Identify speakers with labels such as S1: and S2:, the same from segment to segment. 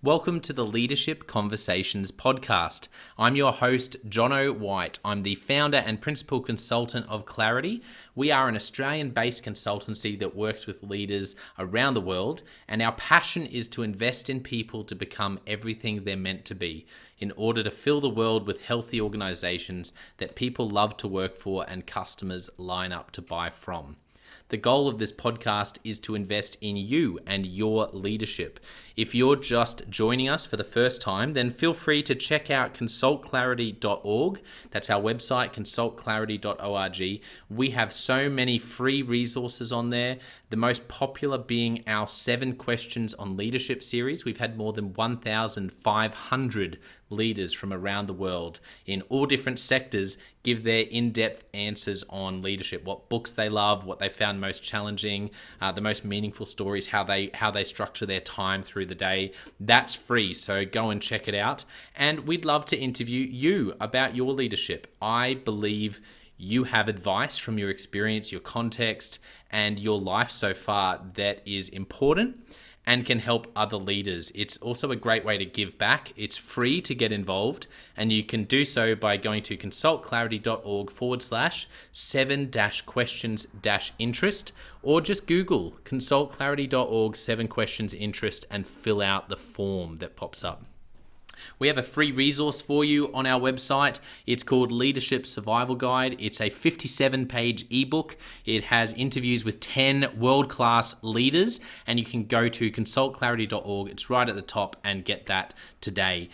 S1: Welcome to the Leadership Conversations podcast. I'm your host, Jono White. I'm the founder and principal consultant of Clarity. We are an Australian-based consultancy that works with leaders around the world, and our passion is to invest in people to become everything they're meant to be in order to fill the world with healthy organizations that people love to work for and customers line up to buy from. The goal of this podcast is to invest in you and your leadership. If you're just joining us for the first time, then feel free to check out consultclarity.org. That's our website, consultclarity.org. We have so many free resources on there, the most popular being our 7 Questions on Leadership series. We've had more than 1,500 leaders from around the world in all different sectors give their in-depth answers on leadership, what books they love, what they found most challenging, the most meaningful stories, how they structure their time through the day. That's free, so go and check it out. And we'd love to interview you about your leadership. I believe you have advice from your experience, your context, and your life so far that is important and can help other leaders. It's also a great way to give back. It's free to get involved, and you can do so by going to consultclarity.org/7-questions-interest, or just Google consultclarity.org 7 questions interest and fill out the form that pops up. We have a free resource for you on our website. It's called Leadership Survival Guide. It's a 57-page ebook. It has interviews with 10 world-class leaders, and you can go to consultclarity.org. It's right at the top, and get that today.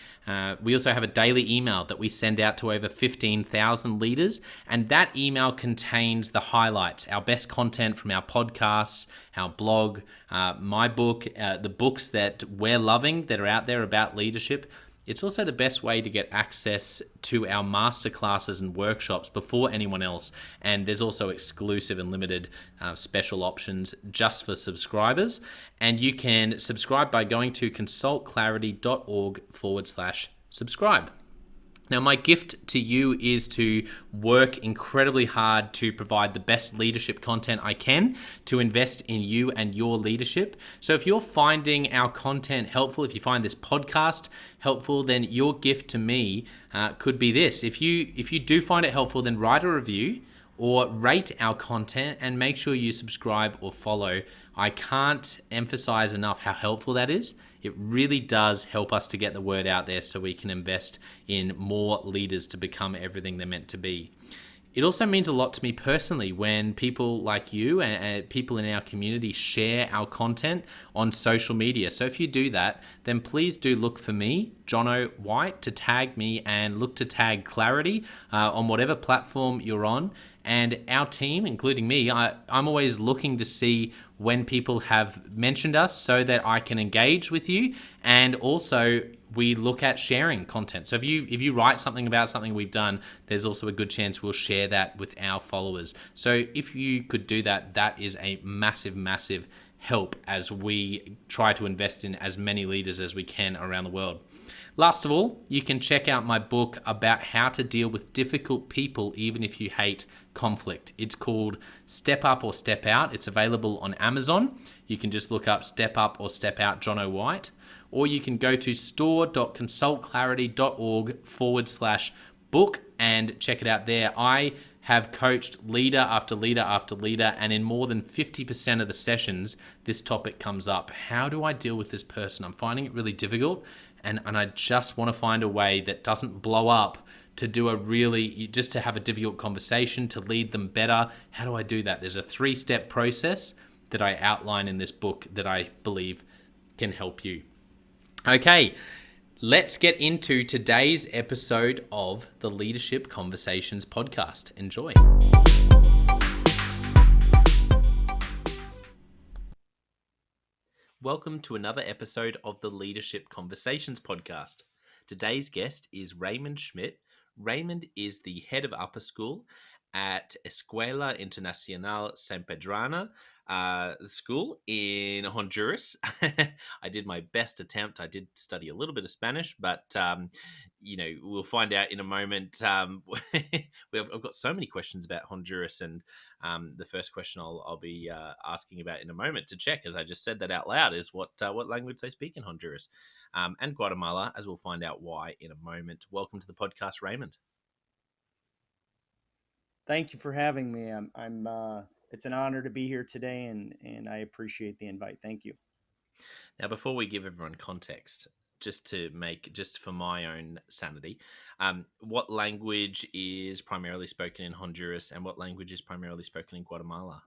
S1: We also have a daily email that we send out to over 15,000 leaders, and that email contains the highlights, our best content from our podcasts, our blog, my book, the books that we're loving that are out there about leadership. It's also the best way to get access to our masterclasses and workshops before anyone else. And there's also exclusive and limited special options just for subscribers. And you can subscribe by going to consultclarity.org/subscribe. Now, my gift to you is to work incredibly hard to provide the best leadership content I can to invest in you and your leadership. So if you're finding our content helpful, if you find this podcast helpful, then your gift to me could be this. If you do find it helpful, then write a review or rate our content and make sure you subscribe or follow. I can't emphasize enough how helpful that is. It really does help us to get the word out there so we can invest in more leaders to become everything they're meant to be. It also means a lot to me personally when people like you and people in our community share our content on social media. So if you do that, then please do look for me, Jono White, to tag me, and look to tag Clarity on whatever platform you're on. And our team, including me, I'm always looking to see when people have mentioned us so that I can engage with you. And also we look at sharing content. So if you write something about something we've done, there's also a good chance we'll share that with our followers. So if you could do that, that is a massive, massive help as we try to invest in as many leaders as we can around the world. Last of all, you can check out my book about how to deal with difficult people even if you hate conflict. It's called Step Up or Step Out. It's available on Amazon. You can just look up Step Up or Step Out Jono White, or you can go to store.consultclarity.org/book and check it out there. I have coached leader after leader after leader, and in more than 50% of the sessions, this topic comes up. How do I deal with this person? I'm finding it really difficult, and I just want to find a way that doesn't blow up to just to have a difficult conversation, to lead them better. How do I do that? There's a 3-step process that I outline in this book that I believe can help you. Okay, let's get into today's episode of the Leadership Conversations podcast. Enjoy. Welcome to another episode of the Leadership Conversations podcast. Today's guest is Raymond Schmidt. Raymond is the head of upper school at Escuela Internacional Sampedrana school in Honduras. I did my best attempt. I did study a little bit of Spanish, but we'll find out in a moment. I've got so many questions about Honduras and The first question I'll be asking about in a moment to check, as I just said that out loud, is what language they speak in Honduras and Guatemala, as we'll find out why in a moment. Welcome to the podcast, Raymond.
S2: Thank you for having me. It's an honor to be here today, and I appreciate the invite. Thank you.
S1: Now, before we give everyone context, just for my own sanity, what language is primarily spoken in Honduras and what language is primarily spoken in Guatemala?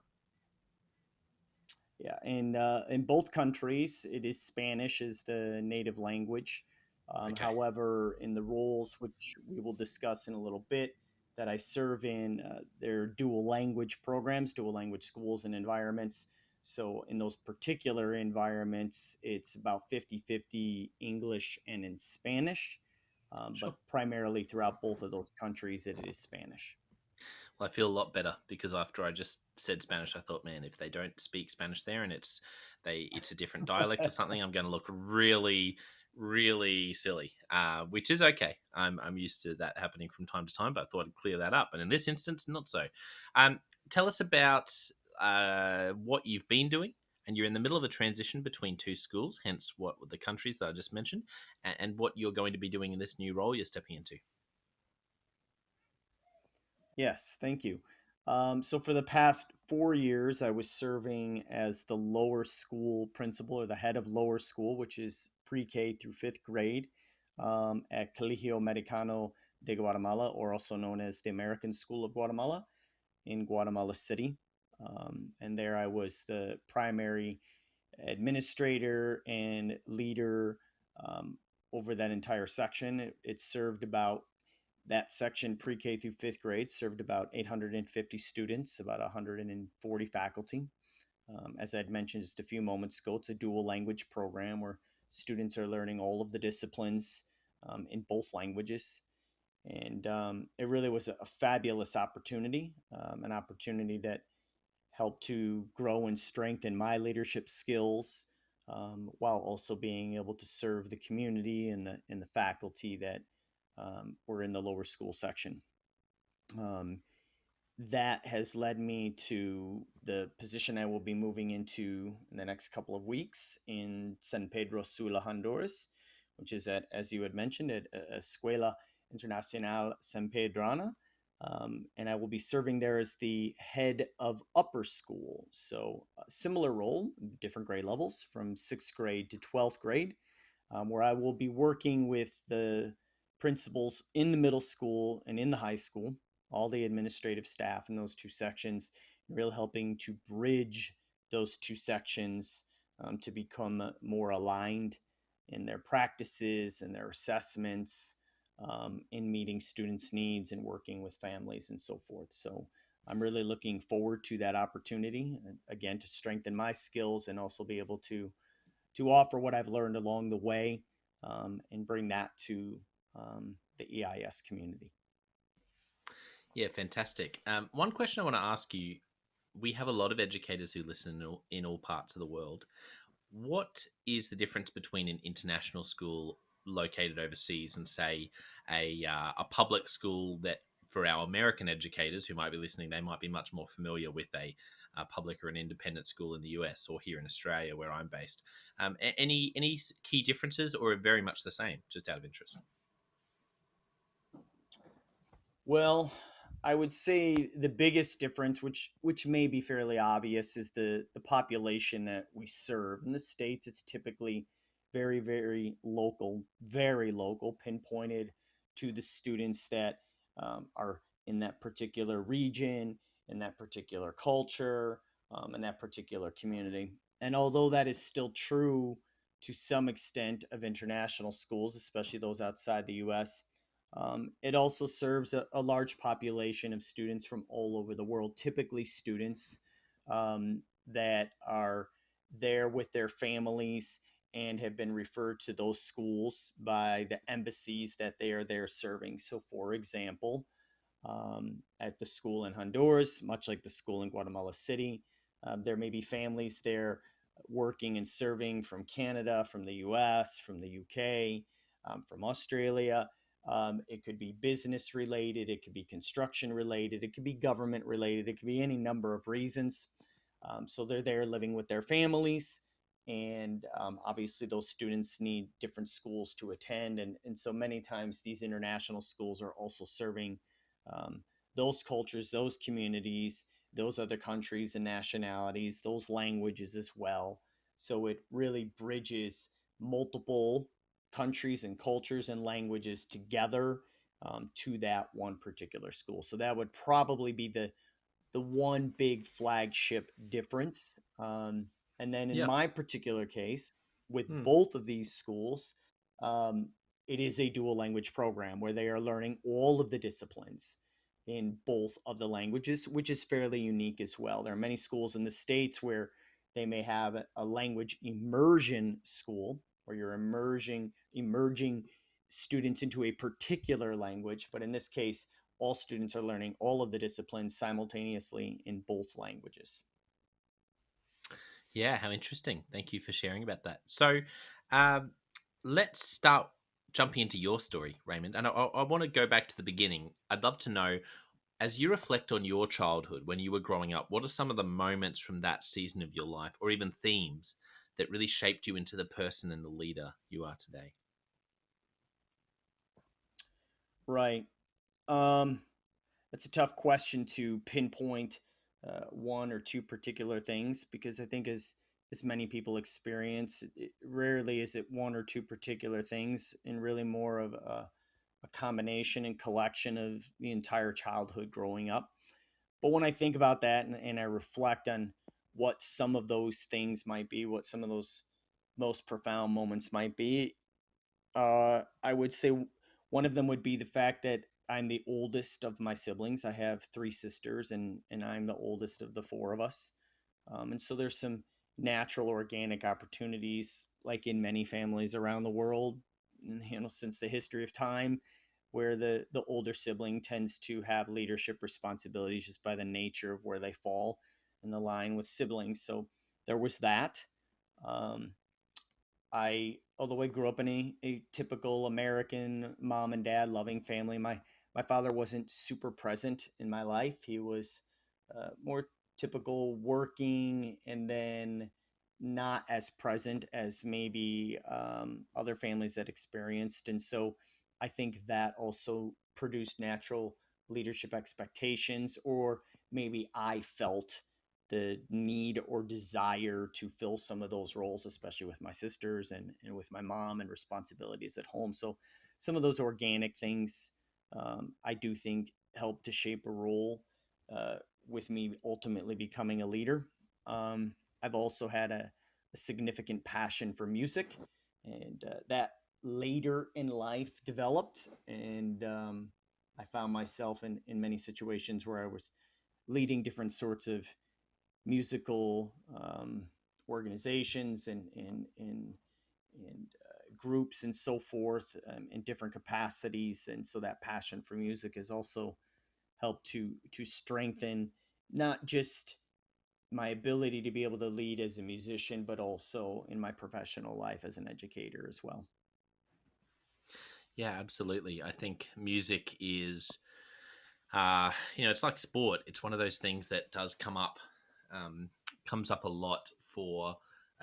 S2: Yeah, in both countries, it is Spanish is the native language.
S1: Okay,
S2: However, in the roles which we will discuss in a little bit that I serve in, they're dual language programs, dual language schools and environments. So in those particular environments, it's about 50-50 English and in Spanish.
S1: sure.
S2: But primarily throughout both of those countries, it is Spanish.
S1: Well, I feel a lot better because after I just said Spanish, I thought, man, if they don't speak Spanish there and it's a different dialect or something, I'm going to look really, really silly. Which is okay. I'm used to that happening from time to time, but I thought I'd clear that up. And in this instance, not so. Tell us about what you've been doing. And you're in the middle of a transition between two schools, hence what the countries that I just mentioned, and what you're going to be doing in this new role you're stepping into.
S2: Yes, thank you. So for the past 4 years, I was serving as the lower school principal or the head of lower school, which is pre-K through fifth grade at Colegio Americano de Guatemala, or also known as the American School of Guatemala in Guatemala City. And there I was the primary administrator and leader over that entire section. It served about that section pre-K through fifth grade served about 850 students, about 140 faculty. As I'd mentioned just a few moments ago, it's a dual language program where students are learning all of the disciplines in both languages. And it really was a fabulous opportunity, an opportunity that helped to grow and strengthen my leadership skills while also being able to serve the community and the faculty that were in the lower school section. Um, that has led me to the position I will be moving into in the next couple of weeks in San Pedro Sula, Honduras, which is as you had mentioned, at Escuela Internacional Sampedrana. And I will be serving there as the head of upper school. So, a similar role, different grade levels from sixth grade to 12th grade, where I will be working with the principals in the middle school and in the high school, all the administrative staff in those two sections, really helping to bridge those two sections to become more aligned in their practices and their assessments, in meeting students' needs and working with families and so forth. So I'm really looking forward to that opportunity, again, to strengthen my skills and also be able to offer what I've learned along the way and bring that to the EIS community.
S1: Yeah, fantastic. One question I want to ask you, we have a lot of educators who listen in all parts of the world. What is the difference between an international school located overseas and, say, a public school that, for our American educators who might be listening, they might be much more familiar with a public or an independent school in the US or here in Australia, where I'm based. Any key differences, or very much the same, just out of interest?
S2: Well, I would say the biggest difference, which may be fairly obvious, is the population that we serve. In the states, it's typically very very local, pinpointed to the students that are in that particular region, in that particular culture, in that particular community. And although that is still true to some extent of international schools, especially those outside the U.S., it also serves a large population of students from all over the world, typically students that are there with their families and have been referred to those schools by the embassies that they are there serving. So, for example, at the school in Honduras, much like the school in Guatemala City, there may be families there working and serving from Canada, from the US, from the UK, from Australia, It could be business related, it could be construction related, it could be government related, it could be any number of reasons. So they're there living with their families. And obviously, those students need different schools to attend. And so many times, these international schools are also serving um, those cultures, those communities, those other countries and nationalities, those languages as well. So it really bridges multiple countries and cultures and languages together to that one particular school. So that would probably be the one big flagship difference. And then in
S1: Yeah.
S2: my particular case, with
S1: Hmm.
S2: both of these schools, um, it is a dual language program where they are learning all of the disciplines in both of the languages, which is fairly unique as well. There are many schools in the States where they may have a language immersion school where you're emerging students into a particular language. But in this case, all students are learning all of the disciplines simultaneously in both languages.
S1: Yeah, how interesting. Thank you for sharing about that. So, um, let's start jumping into your story, Raymond. And I want to go back to the beginning. I'd love to know, as you reflect on your childhood when you were growing up, what are some of the moments from that season of your life, or even themes, that really shaped you into the person and the leader you are today?
S2: Right. Um, that's a tough question to pinpoint one or two particular things because I think as many people experience, rarely is it one or two particular things, and really more of a combination and collection of the entire childhood growing up. But when I think about that and I reflect on what some of those things might be, what some of those most profound moments might be, I would say one of them would be the fact that I'm the oldest of my siblings. I have three sisters, and I'm the oldest of the four of us. And so there's some natural, organic opportunities, like in many families around the world, since the history of time, where the older sibling tends to have leadership responsibilities just by the nature of where they fall in the line with siblings. So there was that. Um, although I grew up in a typical American mom and dad loving family, my father wasn't super present in my life. He was more typical working and then not as present as maybe other families that experienced. And so I think that also produced natural leadership expectations, or maybe I felt the need or desire to fill some of those roles, especially with my sisters and with my mom and responsibilities at home. So some of those organic things I do think help to shape a role uh, with me ultimately becoming a leader. Um, I've also had a significant passion for music, and that later in life developed. And I found myself in many situations where I was leading different sorts of musical organizations and groups and so forth in different capacities. And so that passion for music has also helped to strengthen not just my ability to be able to lead as a musician, but also in my professional life as an educator as well.
S1: Yeah, absolutely. I think music is, it's like sport. It's one of those things that does um, comes up a lot for.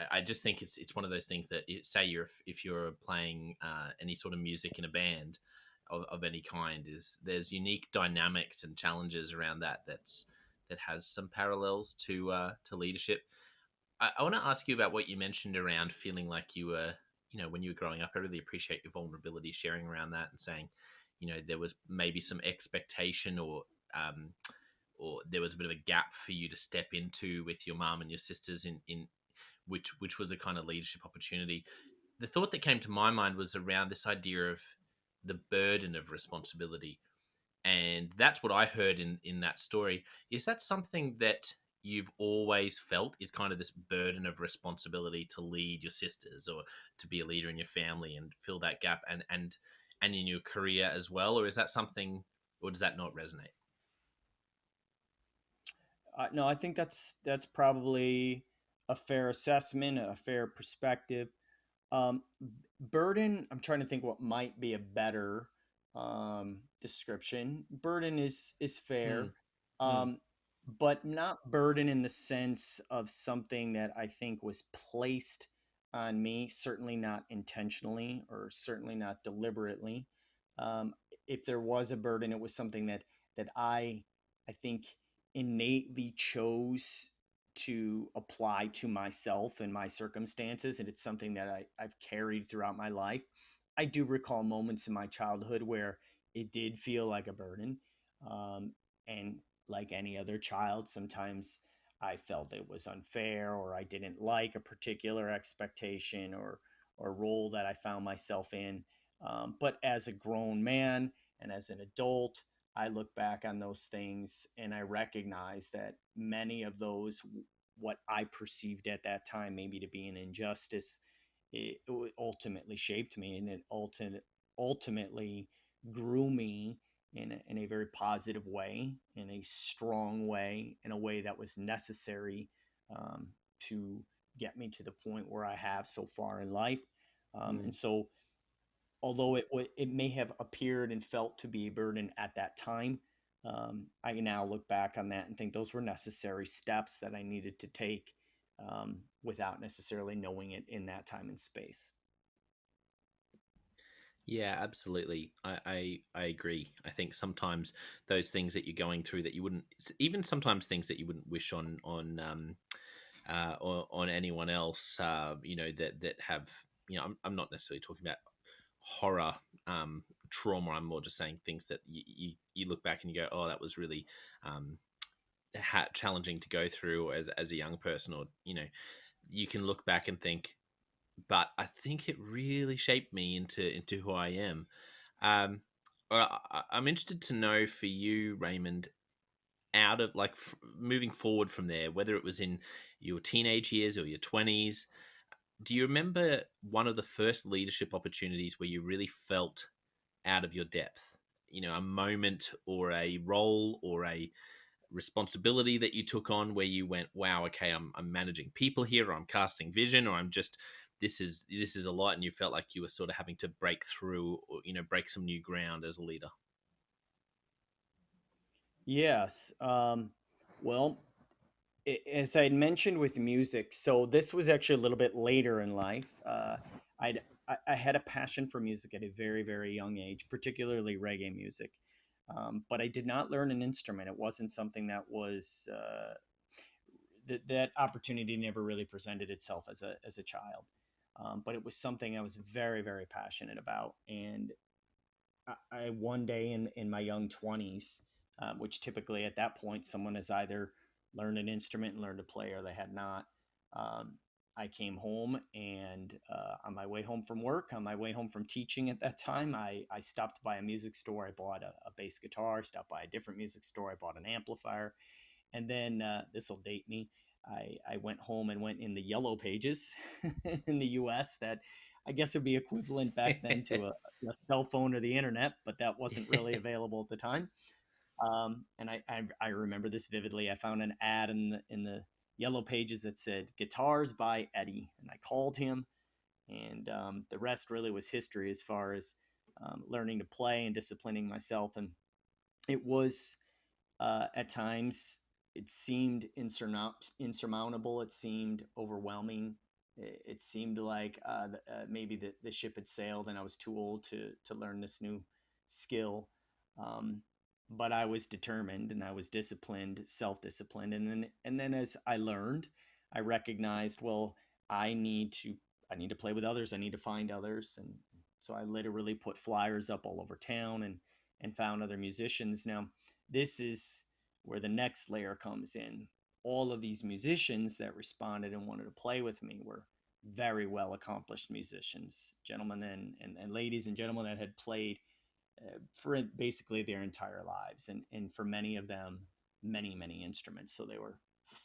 S1: I just think it's one of those things that, say, if you're playing any sort of music in a band of any kind, is there's unique dynamics and challenges around that has some parallels to leadership. I want to ask you about what you mentioned around feeling like you were, when you were growing up. I really appreciate your vulnerability sharing around that and saying, there was maybe some expectation, um, or there was a bit of a gap for you to step into with your mom and your sisters in which was a kind of leadership opportunity. The thought that came to my mind was around this idea of the burden of responsibility, and that's what I heard in that story. Is that something that you've always felt, is kind of this burden of responsibility to lead your sisters, or to be a leader in your family and fill that gap, and in your career as well? Or is that something, or does that not resonate?
S2: No, I think that's probably a fair assessment, a fair perspective. Um, Burden, I'm trying to think what might be a better. description. Burden is
S1: Mm,
S2: fair,
S1: mm,
S2: um, but not burden in the sense of something that I think was placed on me. Certainly not intentionally, or certainly not deliberately. Um, if there was a burden, it was something that I think innately chose to apply to myself and my circumstances, and it's something that I've carried throughout my life. I do recall moments in my childhood where it did feel like a burden. Um, and like any other child, sometimes I felt it was unfair, or I didn't like a particular expectation or role that I found myself in. But as a grown man and as an adult, I look back on those things and I recognize that many of those, what I perceived at that time maybe to be an injustice, it ultimately shaped me, and it ultimately grew me in a very positive way, in a strong way, in a way that was necessary, um, to get me to the point where I have so far in life. And
S1: mm.
S2: so, although it may have appeared and felt to be a burden at that time, I now look back on that and think those were necessary steps that I needed to take, without necessarily knowing it in that time and space.
S1: Yeah, absolutely. I agree. I think sometimes those things that you're going through that you wouldn't, even sometimes things that you wouldn't wish on anyone else, that have, I'm not necessarily talking about horror, trauma. I'm more just saying things that you look back and you go, oh, that was really um, challenging to go through as a young person, or you can look back and think, but I think it really shaped me into who I am. Um, I'm interested to know for you, Raymond, out of like moving forward from there, whether it was in your teenage years or your 20s, do you remember one of the first leadership opportunities where you really felt out of your depth? A moment or a role or a responsibility that you took on where you went, wow, okay, I'm managing people here, or I'm casting vision, or I'm just, this is a lot, and you felt like you were sort of having to break through, or break some new ground as a leader.
S2: Yes. Well, as I had mentioned with music, so this was actually a little bit later in life. I'd, I had a passion for music at a very, very young age, particularly reggae music. But I did not learn an instrument. It wasn't something that was, that opportunity never really presented itself as a child. But it was something I was very, very passionate about. And I one day in my young 20s, which typically at that point someone has either learned an instrument and learned to play, or they had not. Um, I came home, and on my way home from work, on my way home from teaching at that time, I stopped by a music store. I bought a bass guitar, stopped by a different music store. I bought an amplifier. And then, this will date me. I went home and went in the yellow pages in the US, that I guess would be equivalent back then to a cell phone or the internet, but that wasn't really available at the time. And I remember this vividly. I found an ad in the yellow pages that said "Guitars by Eddie," and I called him, and the rest really was history as far as learning to play and disciplining myself. And it was, at times, it seemed insurmountable. It seemed overwhelming. It seemed like, maybe the ship had sailed and I was too old to learn this new skill. Um, but I was determined and I was disciplined, self-disciplined. And then as I learned, I recognized, well, I need to I need to play with others. I need to find others. And so I literally put flyers up all over town and found other musicians. Now, this is where the next layer comes in. All of these musicians that responded and wanted to play with me were very well accomplished musicians, gentlemen and ladies and gentlemen that had played, for basically their entire lives, and for many of them, many, many instruments. So they were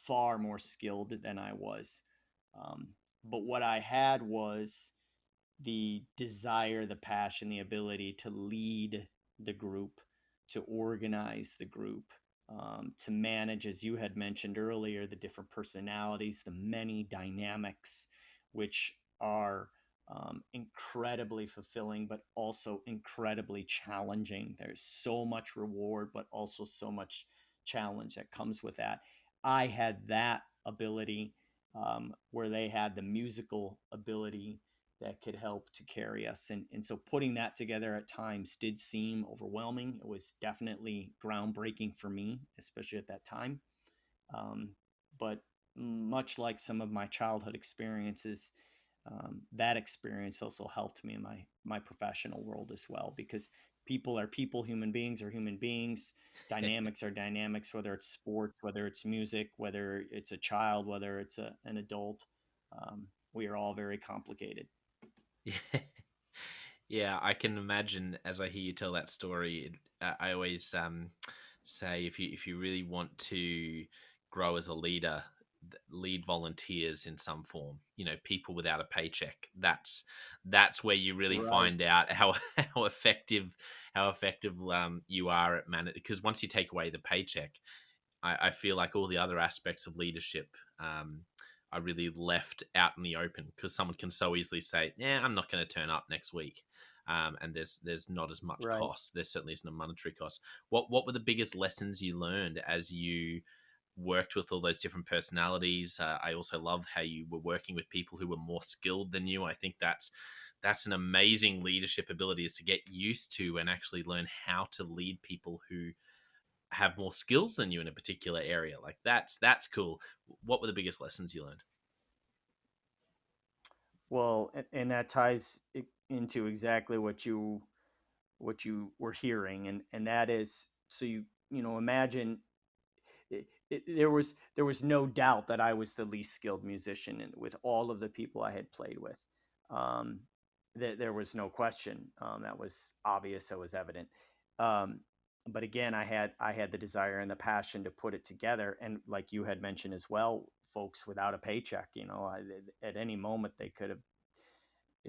S2: far more skilled than I was. Um, but what I had was the desire, the passion, the ability to lead the group, to organize the group, to manage, as you had mentioned earlier, the different personalities, the many dynamics, which are incredibly fulfilling, but also incredibly challenging. There's so much reward, but also so much challenge that comes with that. I had that ability, where they had the musical ability that could help to carry us. And so putting that together at times did seem overwhelming. It was definitely groundbreaking for me, especially at that time. Um, but much like some of my childhood experiences, that experience also helped me in my professional world as well, because people are people, human beings are human beings, dynamics are dynamics, whether it's sports, whether it's music, whether it's a child, whether it's an adult. We are all very complicated.
S1: Yeah. Yeah, I can imagine as I hear you tell that story. I always say if you really want to grow as a leader, lead volunteers in some form. You know, people without a paycheck. That's where you really
S2: Right.
S1: find out how how effective you are at managing. Because once you take away the paycheck, I feel like all the other aspects of leadership are really left out in the open, because someone can so easily say, "Yeah, I'm not going to turn up next week," and there's not as much
S2: Right.
S1: cost. There certainly isn't a monetary cost. What were the biggest lessons you learned as you worked with all those different personalities? I also love how you were working with people who were more skilled than you. I think that's an amazing leadership ability, is to get used to and actually learn how to lead people who have more skills than you in a particular area. Like that's cool. What were the biggest lessons you learned?
S2: Well, and that ties into exactly what you were hearing, and that is, so imagine, there was no doubt that I was the least skilled musician, and with all of the people I had played with, um, there was no question. That was obvious. That was evident. Um, but again, I had the desire and the passion to put it together, and like you had mentioned as well, folks without a paycheck, at any moment they could have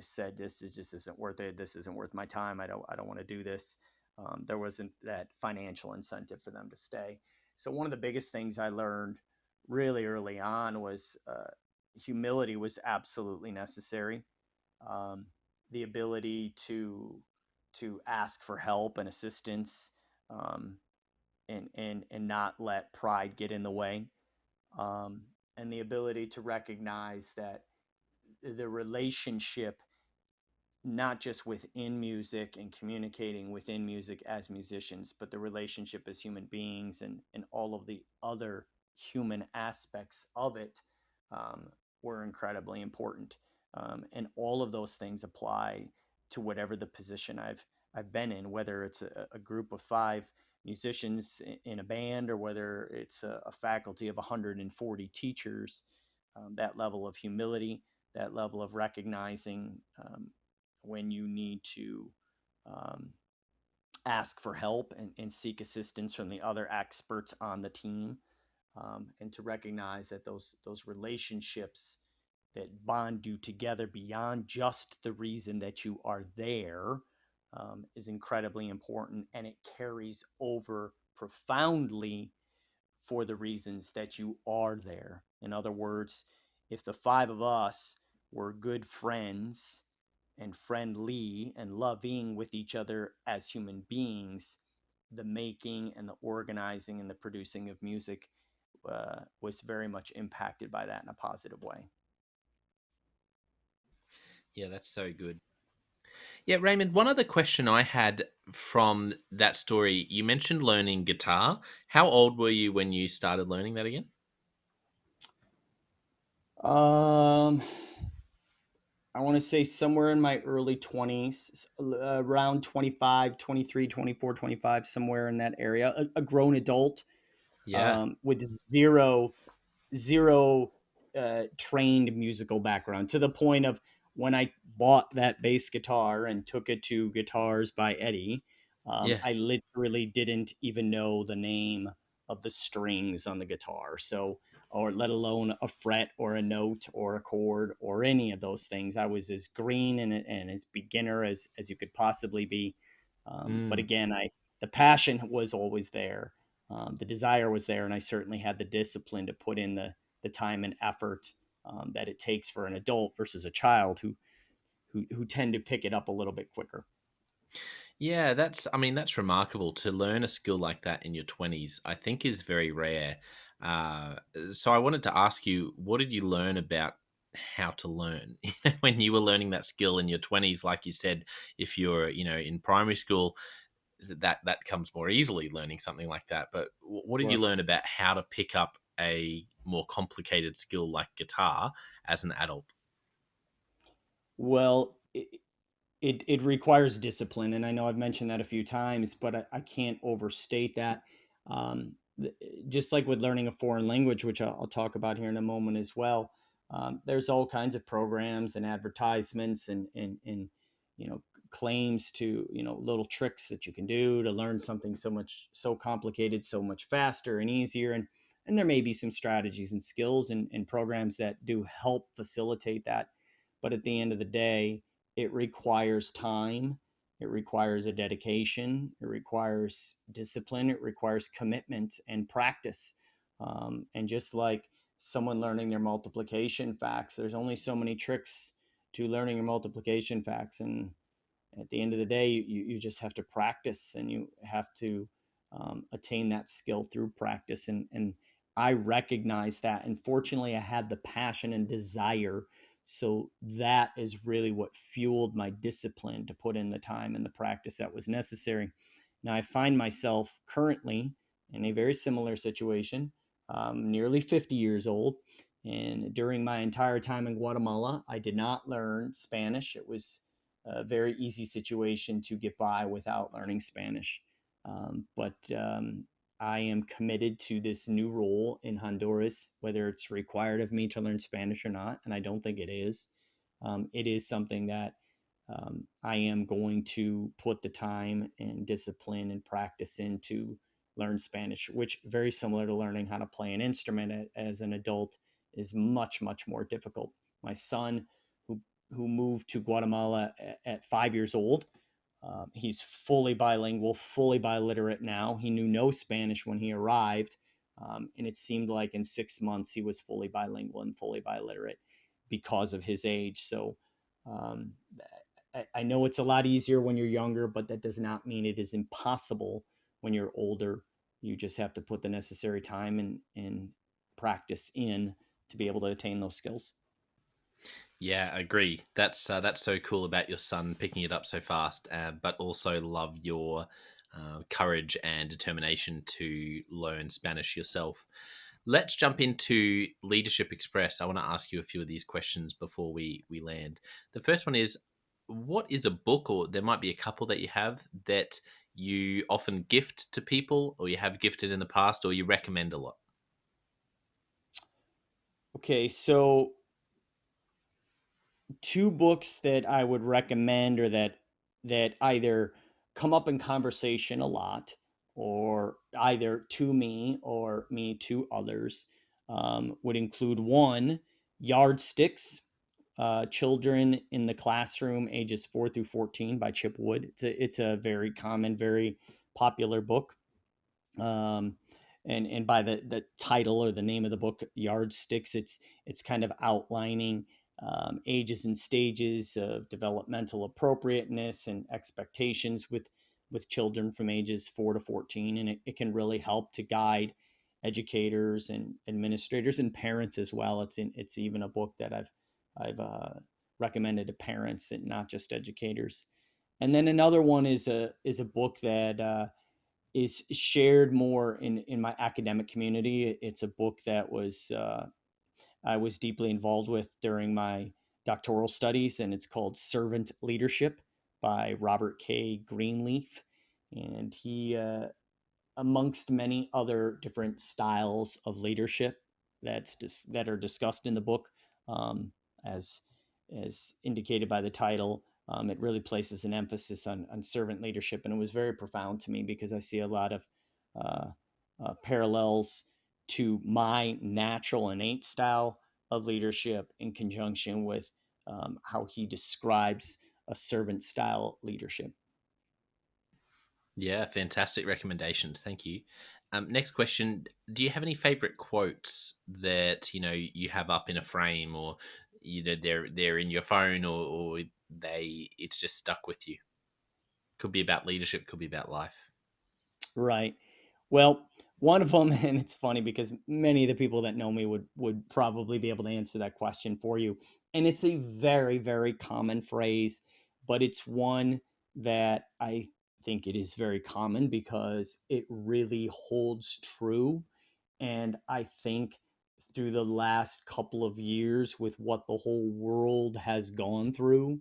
S2: said, this is just isn't worth it. This isn't worth my time. I don't want to do this. There wasn't that financial incentive for them to stay. So one of the biggest things I learned really early on was, humility was absolutely necessary. Um, the ability to ask for help and assistance, um, and not let pride get in the way, um, and the ability to recognize that the relationship, not just within music and communicating within music as musicians, but the relationship as human beings, and all of the other human aspects of it, um, were incredibly important. And all of those things apply to whatever the position I've been in, whether it's a group of five musicians in a band, or whether it's a faculty of 140 teachers. That level of humility, that level of recognizing, when you need to, um, ask for help, and seek assistance from the other experts on the team, and to recognize that those relationships that bond you together beyond just the reason that you are there, is incredibly important, and it carries over profoundly for the reasons that you are there. In other words, if the five of us were good friends and friendly and loving with each other as human beings, the making and the organizing and the producing of music, was very much impacted by that in a positive way.
S1: Yeah, that's so good. Yeah, Raymond, one other question I had from that story, you mentioned learning guitar. How old were you when you started learning that again?
S2: Um, I want to say somewhere in my early 20s, around 25, 23, 24, 25, somewhere in that area, a grown adult,
S1: Yeah.
S2: with zero trained musical background, to the point of when I bought that bass guitar and took it to Guitars by Eddie,
S1: Yeah.
S2: I literally didn't even know the name of the strings on the guitar. So, or let alone a fret or a note or a chord or any of those things. I was as green and as beginner as you could possibly be. But
S1: Mm.
S2: again, the passion was always there. The desire was there, and I certainly had the discipline to put in the time and effort, that it takes for an adult versus a child who who tend to pick it up a little bit quicker.
S1: Yeah, that's remarkable to learn a skill like that in your 20s, I think is very rare. Uh, so I wanted to ask you, what did you learn about how to learn when you were learning that skill in your 20s? Like you said, if you're, in primary school, that comes more easily learning something like that. But what did you
S2: Sure.
S1: learn about how to pick up a more complicated skill like guitar as an adult?
S2: Well, it requires discipline, and I know I've mentioned that a few times, but I can't overstate that. Um, just like with learning a foreign language, which I'll talk about here in a moment as well. There's all kinds of programs and advertisements and claims to little tricks that you can do to learn something so complicated so much faster and easier, and there may be some strategies and skills and programs that do help facilitate that, but at the end of the day, it requires time, it requires a dedication, it requires discipline, it requires commitment and practice. And just like someone learning their multiplication facts, there's only so many tricks to learning your multiplication facts. And at the end of the day, you just have to practice, and you have to attain that skill through practice. And I recognize that. And fortunately, I had the passion and desire. So that is really what fueled my discipline to put in the time and the practice that was necessary. Now, I find myself currently in a very similar situation, nearly 50 years old. And during my entire time in Guatemala, I did not learn Spanish. It was a very easy situation to get by without learning Spanish. But I am committed to this new role in Honduras, whether it's required of me to learn Spanish or not, and I don't think it is. It is something that I am going to put the time and discipline and practice into learn Spanish, which very similar to learning how to play an instrument as an adult is much, much more difficult. My son, who moved to Guatemala at 5 years old, he's fully bilingual, fully biliterate now. He knew no Spanish when he arrived, and it seemed like in 6 months he was fully bilingual and fully biliterate because of his age. So um, I know it's a lot easier when you're younger, but that does not mean it is impossible when you're older. You just have to put the necessary time and practice in to be able to attain those skills.
S1: Yeah, I agree. That's so cool about your son picking it up so fast, but also love your courage and determination to learn Spanish yourself. Let's jump into Leadership Express. I want to ask you a few of these questions before we land. The first one is, what is a book, or there might be a couple that you have that you often gift to people, or you have gifted in the past, or you recommend a lot?
S2: Okay, so two books that I would recommend, or that either come up in conversation a lot, or either to me or me to others, would include one, Yardsticks, Children in the Classroom, ages 4 through 14 by Chip Wood. It's a very common, very popular book. Um, and by the title or the name of the book, Yardsticks, it's kind of outlining ages and stages of developmental appropriateness and expectations with children from ages 4 to 14, and it can really help to guide educators and administrators and parents as well. It's even a book that I've recommended to parents and not just educators. And then another one is a book that is shared more in my academic community. It's a book that I was deeply involved with during my doctoral studies, and it's called Servant Leadership by Robert K. Greenleaf. And he, amongst many other different styles of leadership that are discussed in the book, um, as indicated by the title, it really places an emphasis on servant leadership, and it was very profound to me because I see a lot of uh, parallels to my natural innate style of leadership in conjunction with how he describes a servant style leadership.
S1: Yeah, fantastic recommendations. Thank you. Next question: do you have any favorite quotes that you have up in a frame, or they're in your phone, or it's just stuck with you. Could be about leadership, could be about life.
S2: Right. Well, one of them, and it's funny because many of the people that know me would probably be able to answer that question for you. And it's a very, very common phrase, but it's one that I think it is very common because it really holds true. And I think through the last couple of years, with what the whole world has gone through,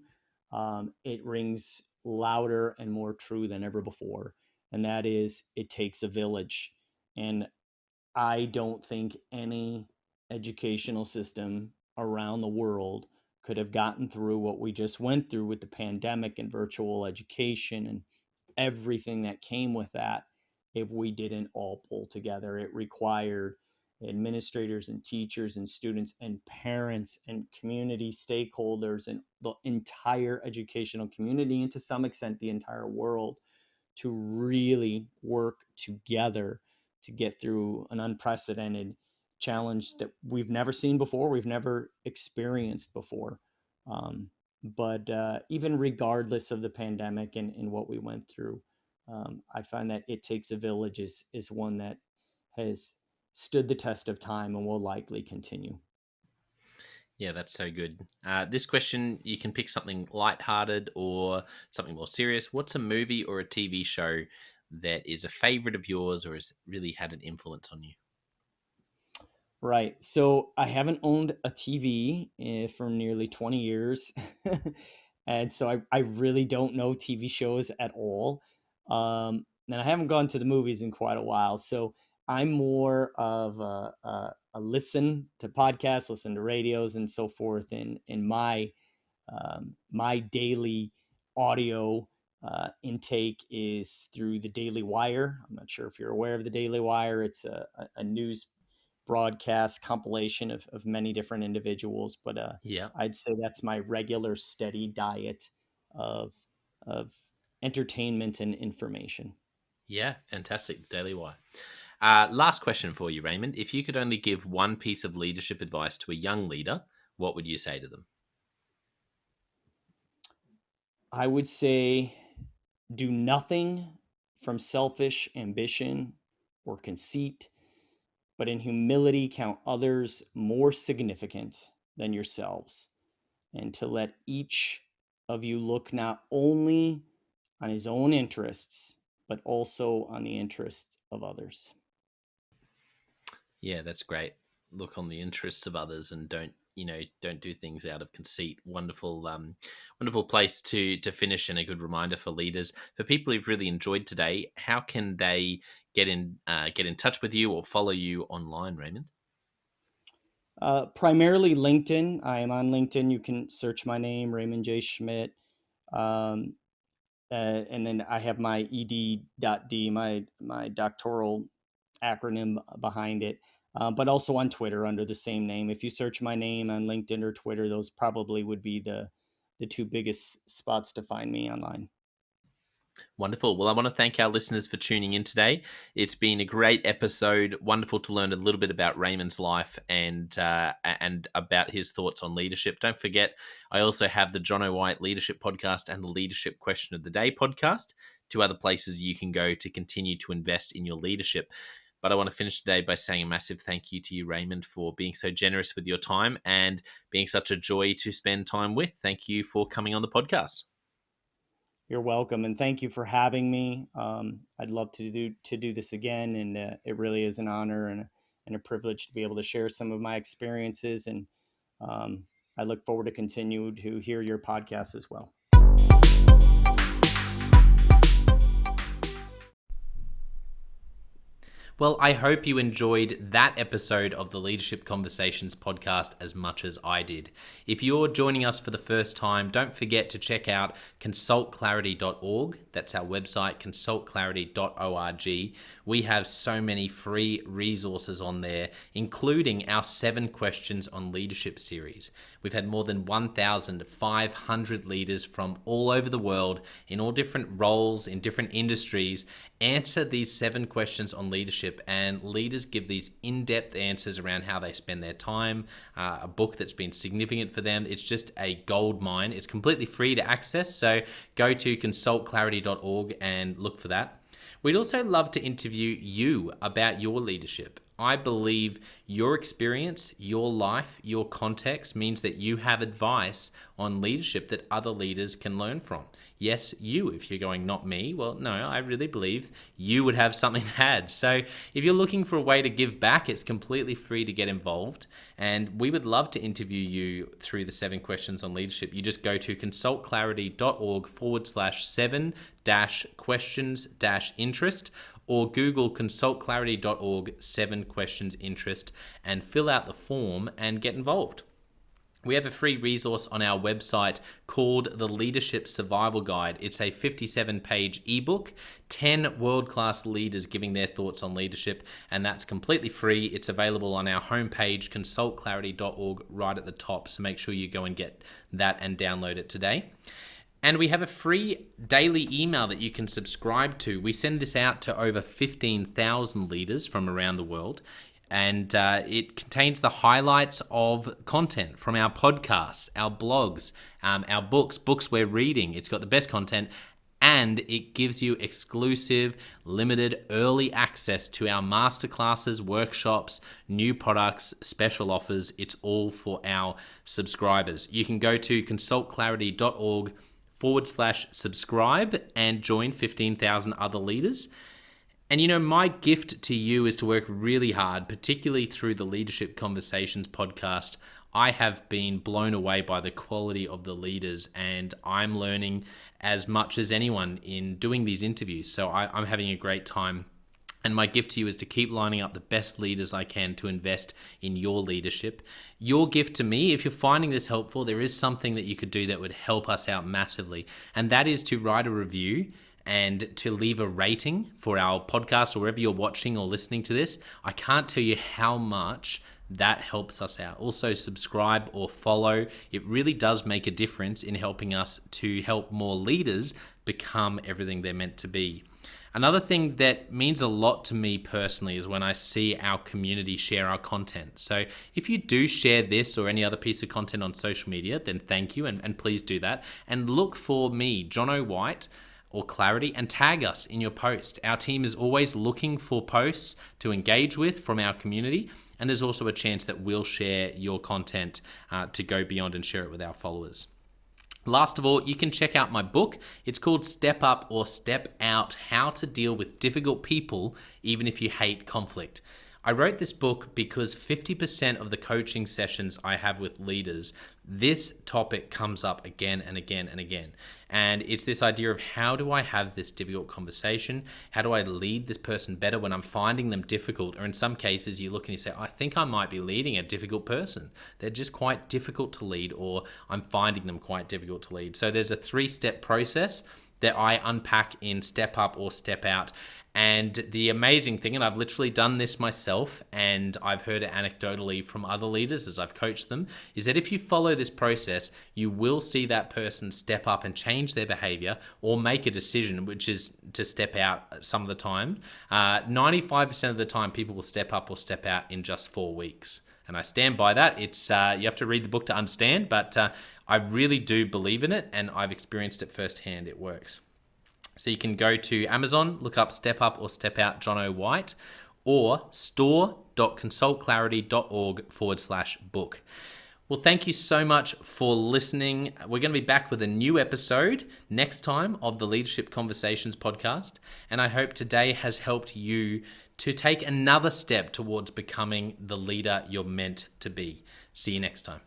S2: it rings louder and more true than ever before. And that is, it takes a village. And I don't think any educational system around the world could have gotten through what we just went through with the pandemic and virtual education and everything that came with that if we didn't all pull together. It required administrators and teachers and students and parents and community stakeholders and the entire educational community, and to some extent the entire world, to really work together to get through an unprecedented challenge that we've never seen before, we've never experienced before. But even regardless of the pandemic and what we went through, I find that it takes a village is one that has stood the test of time and will likely continue.
S1: Yeah, that's so good. This question, you can pick something lighthearted or something more serious. What's a movie or a TV show that is a favorite of yours or has really had an influence on you?
S2: Right. So I haven't owned a TV for nearly 20 years. And so I really don't know TV shows at all. And I haven't gone to the movies in quite a while. So I'm more of a listen to podcasts, listen to radios and so forth in my daily audio intake is through the Daily Wire. I'm not sure if you're aware of the Daily Wire. It's a news broadcast compilation of many different individuals, but
S1: Yeah.
S2: I'd say that's my regular steady diet of of entertainment and information.
S1: Yeah, fantastic. Daily Wire. Last question for you, Raymond. If you could only give one piece of leadership advice to a young leader, what would you say to them?
S2: I would say do nothing from selfish ambition or conceit, but in humility count others more significant than yourselves, and to let each of you look not only on his own interests, but also on the interests of others.
S1: Yeah, that's great. Look on the interests of others and don't do things out of conceit. Wonderful, wonderful place to finish and a good reminder for leaders. For people who've really enjoyed today, how can they get in touch with you or follow you online, Raymond?
S2: Primarily LinkedIn. I am on LinkedIn. You can search my name, Raymond J. Schmidt. Um, and then I have my ED.D, my doctoral acronym behind it, but also on Twitter under the same name. If you search my name on LinkedIn or Twitter, those probably would be the two biggest spots to find me online.
S1: Wonderful. Well, I want to thank our listeners for tuning in today. It's been a great episode. Wonderful to learn a little bit about Raymond's life and about his thoughts on leadership. Don't forget, I also have the John O'White Leadership Podcast and the Leadership Question of the Day podcast, two other places you can go to continue to invest in your leadership. But I want to finish today by saying a massive thank you to you, Raymond, for being so generous with your time and being such a joy to spend time with. Thank you for coming on the podcast.
S2: You're welcome, and thank you for having me. I'd love to do this again, and it really is an honor and a privilege to be able to share some of my experiences. And um, I look forward to continue to hear your podcast as well.
S1: Well, I hope you enjoyed that episode of the Leadership Conversations podcast as much as I did. If you're joining us for the first time, don't forget to check out consultclarity.org. That's our website, consultclarity.org. We have so many free resources on there, including our 7 questions on leadership series. We've had more than 1,500 leaders from all over the world in all different roles, in different industries, answer these 7 questions on leadership, and leaders give these in-depth answers around how they spend their time, a book that's been significant for them. It's just a gold mine. It's completely free to access, so go to consultclarity.org and look for that. We'd also love to interview you about your leadership. I believe your experience, your life, your context means that you have advice on leadership that other leaders can learn from. Yes, you, if you're going, not me, well, no, I really believe you would have something to add. So if you're looking for a way to give back, it's completely free to get involved. And we would love to interview you through the 7 questions on leadership. You just go to consultclarity.org/7-questions-interest, or Google consultclarity.org 7 questions interest and fill out the form and get involved. We have a free resource on our website called the Leadership Survival Guide. It's a 57-page ebook, 10 world-class leaders giving their thoughts on leadership, and that's completely free. It's available on our homepage, consultclarity.org, right at the top, so make sure you go and get that and download it today. And we have a free daily email that you can subscribe to. We send this out to over 15,000 leaders from around the world. And it contains the highlights of content from our podcasts, our blogs, our books we're reading. It's got the best content, and it gives you exclusive, limited, early access to our masterclasses, workshops, new products, special offers. It's all for our subscribers. You can go to consultclarity.org/subscribe and join 15,000 other leaders. And you know, my gift to you is to work really hard, particularly through the Leadership Conversations podcast. I have been blown away by the quality of the leaders, and I'm learning as much as anyone in doing these interviews. So I'm having a great time. And my gift to you is to keep lining up the best leaders I can to invest in your leadership. Your gift to me, if you're finding this helpful, there is something that you could do that would help us out massively. And that is to write a review and to leave a rating for our podcast or wherever you're watching or listening to this. I can't tell you how much that helps us out. Also, subscribe or follow. It really does make a difference in helping us to help more leaders become everything they're meant to be. Another thing that means a lot to me personally is when I see our community share our content. So if you do share this or any other piece of content on social media, then thank you, and please do that. And look for me, John O. White, or Clarity, and tag us in your post. Our team is always looking for posts to engage with from our community, and there's also a chance that we'll share your content to go beyond and share it with our followers. Last of all, you can check out my book. It's called Step Up or Step Out: How to Deal with Difficult People Even If You Hate Conflict. I wrote this book because 50% of the coaching sessions I have with leaders, this topic comes up again and again and again. And it's this idea of, how do I have this difficult conversation? How do I lead this person better when I'm finding them difficult? Or in some cases, you look and you say, I think I might be leading a difficult person. They're just quite difficult to lead, or I'm finding them quite difficult to lead. So there's a 3-step process that I unpack in Step Up or Step Out. And the amazing thing, and I've literally done this myself, and I've heard it anecdotally from other leaders as I've coached them, is that if you follow this process, you will see that person step up and change their behavior or make a decision, which is to step out some of the time. 95% of the time, people will step up or step out in just 4 weeks. And I stand by that. It's you have to read the book to understand, but I really do believe in it, and I've experienced it firsthand. It works. So you can go to Amazon, look up Step Up or Step Out John O. White, or store.consultclarity.org/book. Well, thank you so much for listening. We're going to be back with a new episode next time of the Leadership Conversations podcast. And I hope today has helped you to take another step towards becoming the leader you're meant to be. See you next time.